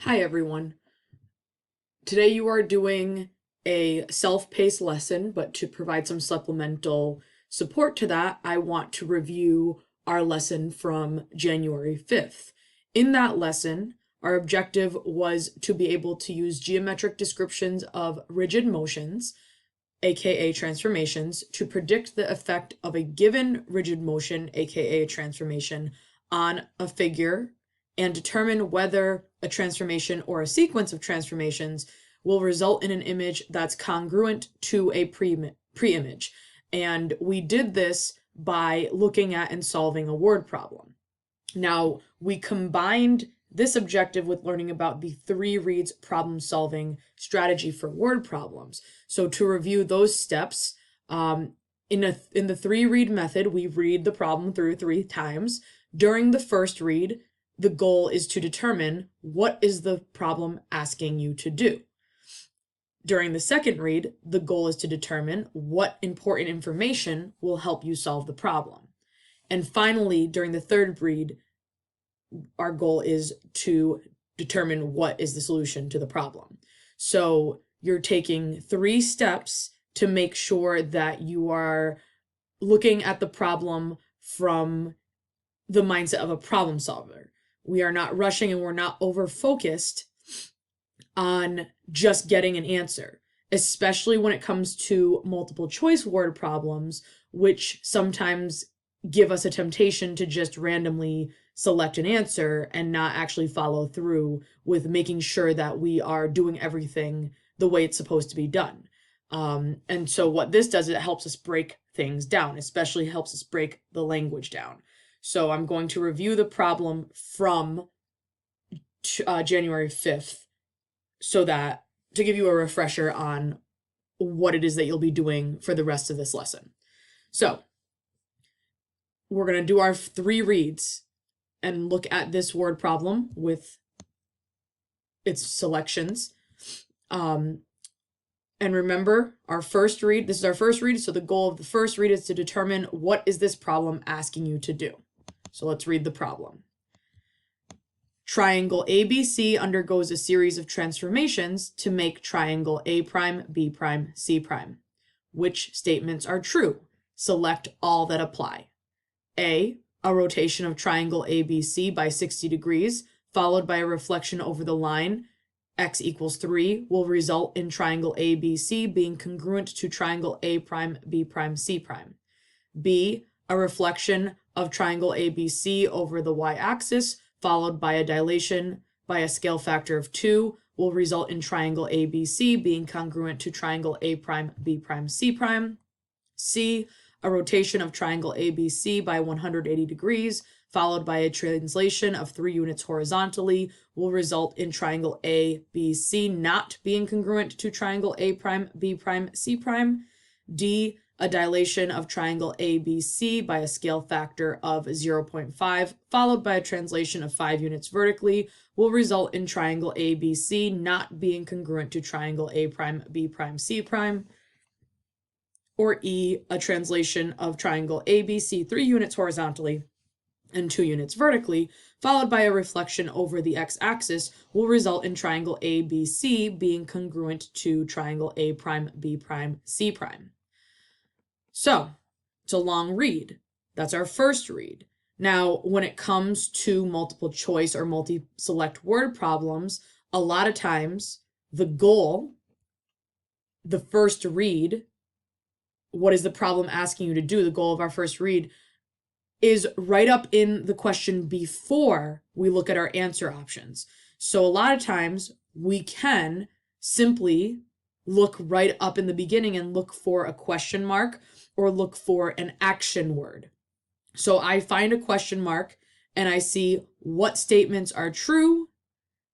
Hi everyone. Today you are doing a self-paced lesson, but to provide some supplemental support to that, I want to review our lesson from January 5th. In that lesson, our objective was to be able to use geometric descriptions of rigid motions, aka transformations, to predict the effect of a given rigid motion, aka a transformation, on a figure and determine whether a transformation or a sequence of transformations will result in an image that's congruent to a pre-image. And we did this by looking at and solving a word problem. Now, we combined this objective with learning about the 3 reads problem solving strategy for word problems. So to review those steps, in the 3 read method, we read the problem through 3 times. During the first read, the goal is to determine what is the problem asking you to do. During the second read, the goal is to determine what important information will help you solve the problem. And finally, during the third read, our goal is to determine what is the solution to the problem. So you're taking 3 steps to make sure that you are looking at the problem from the mindset of a problem solver. We are not rushing and we're not over-focused on just getting an answer, especially when it comes to multiple choice word problems, which sometimes give us a temptation to just randomly select an answer and not actually follow through with making sure that we are doing everything the way it's supposed to be done. And so what this does, it helps us break things down, especially helps us break the language down. So I'm going to review the problem from January 5th so that to give you a refresher on what it is that you'll be doing for the rest of this lesson. So we're going to do our 3 reads and look at this word problem with its selections. And remember, our first read, this is our first read, so the goal of the first read is to determine what is this problem asking you to do. So let's read the problem. Triangle ABC undergoes a series of transformations to make triangle A prime, B prime, C prime. Which statements are true? Select all that apply. A rotation of triangle ABC by 60 degrees, followed by a reflection over the line x equals 3, will result in triangle ABC being congruent to triangle A prime, B prime, C prime. B, a reflection of triangle ABC over the y-axis, followed by a dilation by a scale factor of 2, will result in triangle ABC being congruent to triangle A prime, B prime, C prime. C, a rotation of triangle ABC by 180 degrees, followed by a translation of 3 units horizontally, will result in triangle ABC not being congruent to triangle A prime, B prime, C prime. D, a dilation of triangle ABC by a scale factor of 0.5, followed by a translation of 5 units vertically, will result in triangle ABC not being congruent to triangle A prime, B prime, C prime. Or E, a translation of triangle ABC 3 units horizontally and 2 units vertically, followed by a reflection over the x-axis, will result in triangle ABC being congruent to triangle A prime, B prime, C prime. So, it's a long read. That's our first read. Now, when it comes to multiple choice or multi-select word problems, a lot of times the goal, the first read, what is the problem asking you to do, the goal of our first read, is right up in the question before we look at our answer options. So a lot of times we can simply look right up in the beginning and look for a question mark or look for an action word. So I find a question mark and I see what statements are true,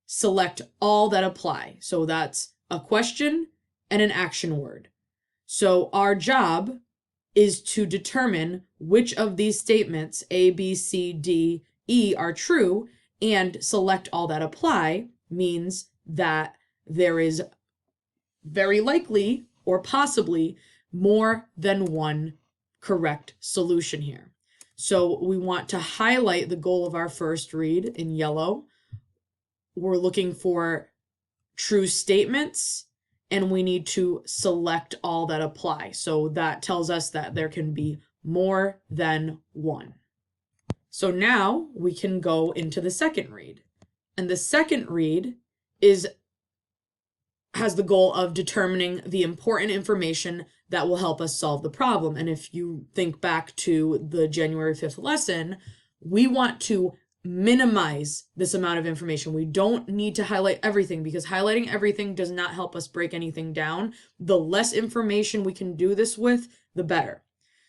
select all that apply. So that's a question and an action word. So our job is to determine which of these statements, A, B, C, D, E, are true, and select all that apply means that there is very likely or possibly more than one correct solution here. So we want to highlight the goal of our first read in yellow. we're looking for true statements, and we need to select all that apply. So that tells us that there can be more than one. So now we can go into the second read. And the second read has the goal of determining the important information that will help us solve the problem. And if you think back to the January 5th lesson, we want to minimize this amount of information. We don't need to highlight everything, because highlighting everything does not help us break anything down. The less information we can do this with, the better.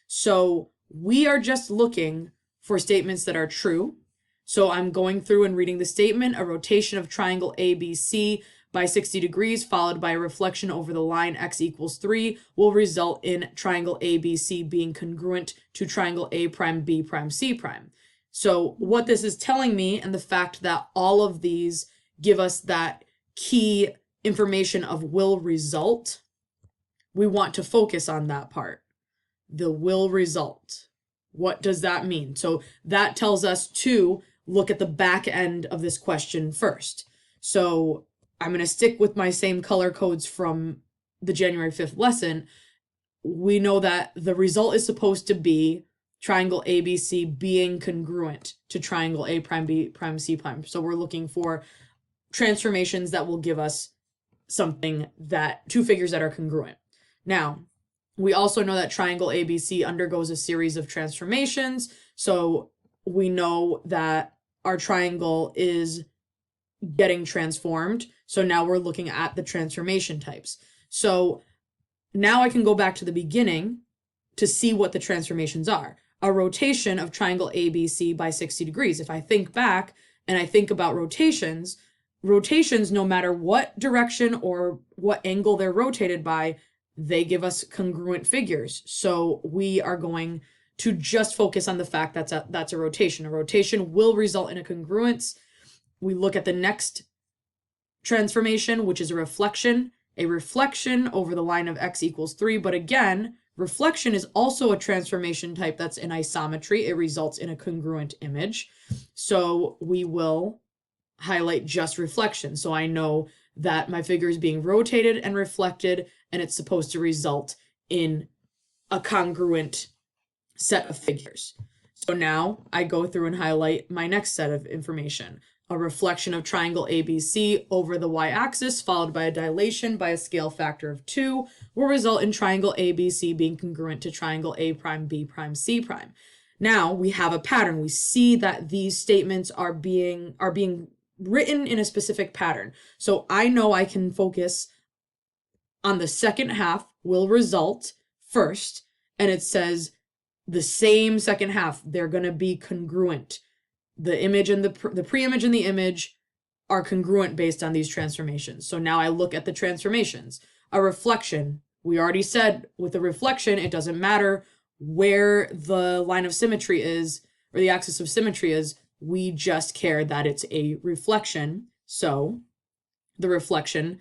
So we are just looking for statements that are true. So I'm going through and reading the statement: a rotation of triangle ABC by 60 degrees followed by a reflection over the line x equals 3 will result in triangle ABC being congruent to triangle A prime B prime C prime. So what this is telling me, and the fact that all of these give us that key information of will result, we want to focus on that part. The will result. What does that mean? So that tells us to look at the back end of this question first. So I'm going to stick with my same color codes from the January 5th lesson. We know that the result is supposed to be triangle ABC being congruent to triangle A prime B prime C prime. So we're looking for transformations that will give us something that, two figures that are congruent. Now, we also know that triangle ABC undergoes a series of transformations. So we know that our triangle is getting transformed. So now we're looking at the transformation types. So now I can go back to the beginning to see what the transformations are. A rotation of triangle ABC by 60 degrees. If I think back and I think about rotations, no matter what direction or what angle they're rotated by, they give us congruent figures. So we are going to just focus on the fact that's a rotation. A rotation will result in a congruence. We look at the next transformation, which is a reflection over the line of x equals 3. But again, reflection is also a transformation type that's in isometry. It results in a congruent image. So we will highlight just reflection. So I know that my figure is being rotated and reflected, and it's supposed to result in a congruent set of figures. So now I go through and highlight my next set of information. A reflection of triangle ABC over the y-axis followed by a dilation by a scale factor of 2 will result in triangle ABC being congruent to triangle A prime B prime C prime. Now we have a pattern. We see that these statements are being written in a specific pattern. So I know I can focus on the second half will result first, and it says the same second half, they're going to be congruent. The image and the pre-image and the image are congruent based on these transformations. So now I look at the transformations. A reflection, we already said with a reflection, it doesn't matter where the line of symmetry is or the axis of symmetry is. We just care that it's a reflection. So the reflection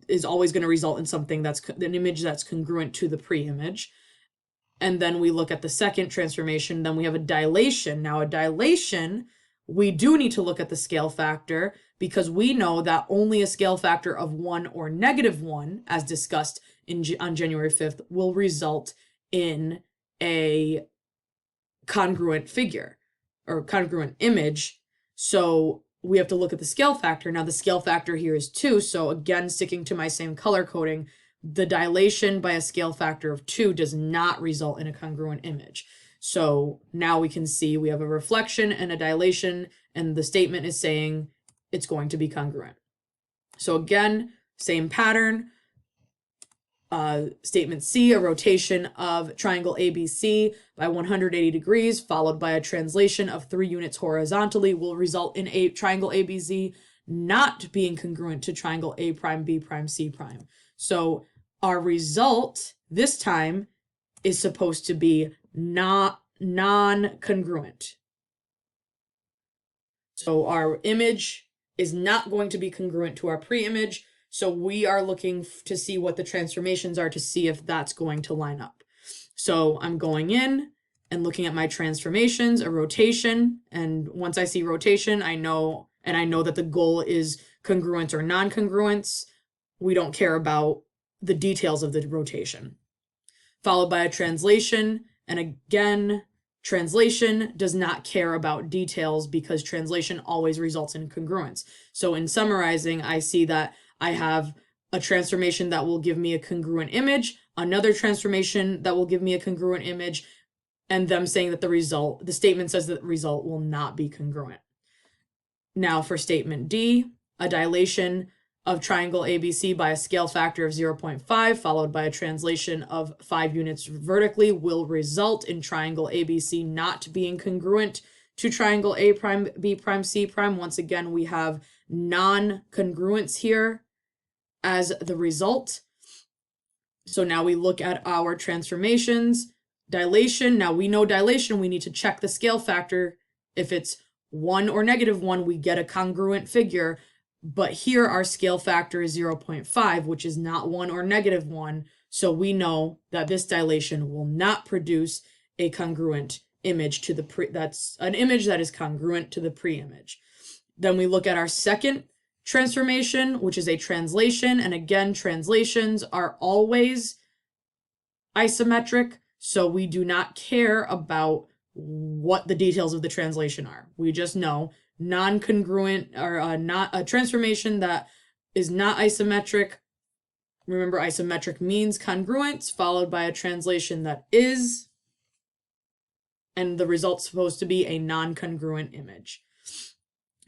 is always going to result in something that's an image that's congruent to the pre-image. And then we look at the second transformation. Then we have a dilation. Now a dilation, we do need to look at the scale factor, because we know that only a scale factor of 1 or -1, as discussed on January 5th, will result in a congruent figure or congruent image. So we have to look at the scale factor. Now the scale factor here is 2. So again, sticking to my same color coding, the dilation by a scale factor of 2 does not result in a congruent image. So now we can see we have a reflection and a dilation, and the statement is saying it's going to be congruent. So again, same pattern. Statement C, a rotation of triangle ABC by 180 degrees followed by a translation of 3 units horizontally will result in a triangle ABC not being congruent to triangle A prime B prime C prime. So our result this time is supposed to be non-congruent. So our image is not going to be congruent to our pre-image. So we are looking to see what the transformations are to see if that's going to line up. So I'm going in and looking at my transformations, a rotation, and once I see rotation, I know that the goal is congruence or non-congruence. We don't care about the details of the rotation. Followed by a translation, and again, translation does not care about details because translation always results in congruence. So in summarizing, I see that I have a transformation that will give me a congruent image, another transformation that will give me a congruent image, and them saying that the statement says that the result will not be congruent. Now for statement D, a dilation of triangle ABC by a scale factor of 0.5 followed by a translation of 5 units vertically will result in triangle ABC not being congruent to triangle A prime, B prime, C prime. Once again, we have non-congruence here as the result. So now we look at our transformations. Dilation, now we know dilation, we need to check the scale factor. If it's 1 or -1, we get a congruent figure. But here our scale factor is 0.5, which is not 1 or -1. So we know that this dilation will not produce a congruent image to the that's an image that is congruent to the pre-image. Then we look at our second transformation, which is a translation. And again, translations are always isometric. So we do not care about what the details of the translation are. We just know non-congruent or not a transformation that is not isometric. Remember, isometric means congruence followed by a translation that is, and the result's supposed to be a non-congruent image.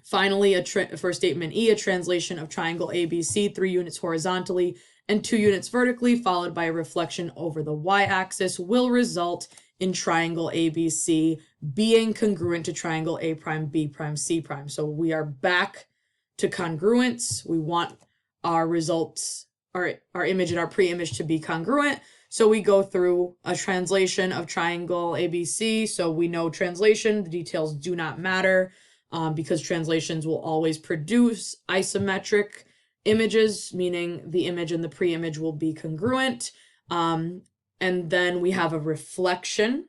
Finally, for statement E, a translation of triangle ABC 3 units horizontally and 2 units vertically followed by a reflection over the y-axis will result in triangle ABC being congruent to triangle A prime, B prime, C prime. So we are back to congruence. We want our results, our image and our pre-image to be congruent. So we go through a translation of triangle ABC. So we know translation, the details do not matter because translations will always produce isometric images, meaning the image and the pre-image will be congruent. And then we have a reflection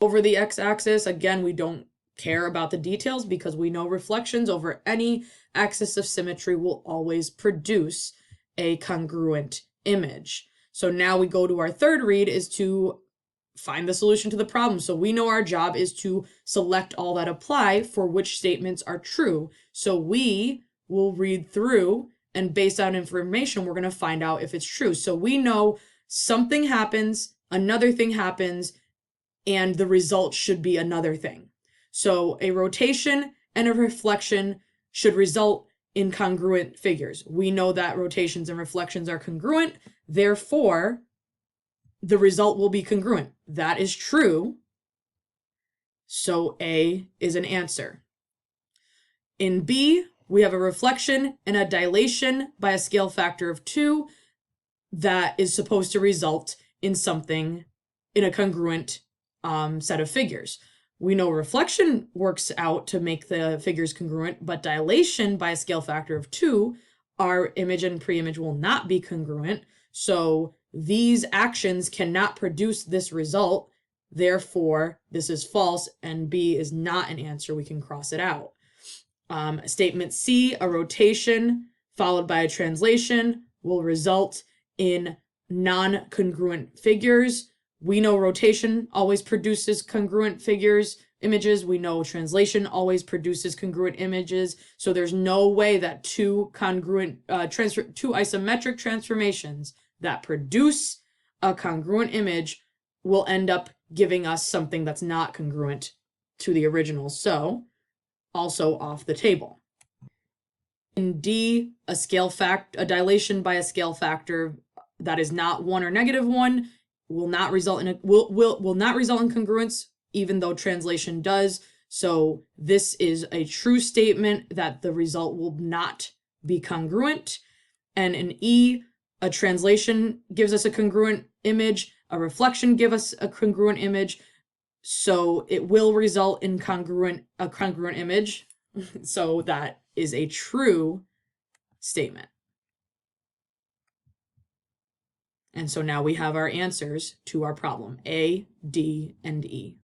over the x-axis. Again, we don't care about the details because we know reflections over any axis of symmetry will always produce a congruent image. So now we go to our third read is to find the solution to the problem. So we know our job is to select all that apply for which statements are true. So we will read through and based on information, we're going to find out if it's true. So we know something happens, another thing happens, and the result should be another thing. So a rotation and a reflection should result in congruent figures. We know that rotations and reflections are congruent, therefore, the result will be congruent. That is true. So A is an answer. In B, we have a reflection and a dilation by a scale factor of 2 that is supposed to result in something in a congruent set of figures. We know reflection works out to make the figures congruent, but dilation by a scale factor of 2, our image and pre-image will not be congruent. So these actions cannot produce this result. Therefore, this is false and B is not an answer. We can cross it out. Statement C, a rotation followed by a translation will result in non-congruent figures. We know rotation always produces congruent images. We know translation always produces congruent images. So there's no way that two isometric transformations that produce a congruent image will end up giving us something that's not congruent to the original. So also off the table. In D, a dilation by a scale factor that is not 1 or -1 will not result in congruence, even though translation does. So this is a true statement that the result will not be congruent. And in E, a translation gives us a congruent image, a reflection gives us a congruent image. So it will result in a congruent image. So that is a true statement. And so now we have our answers to our problem, A, D, and E.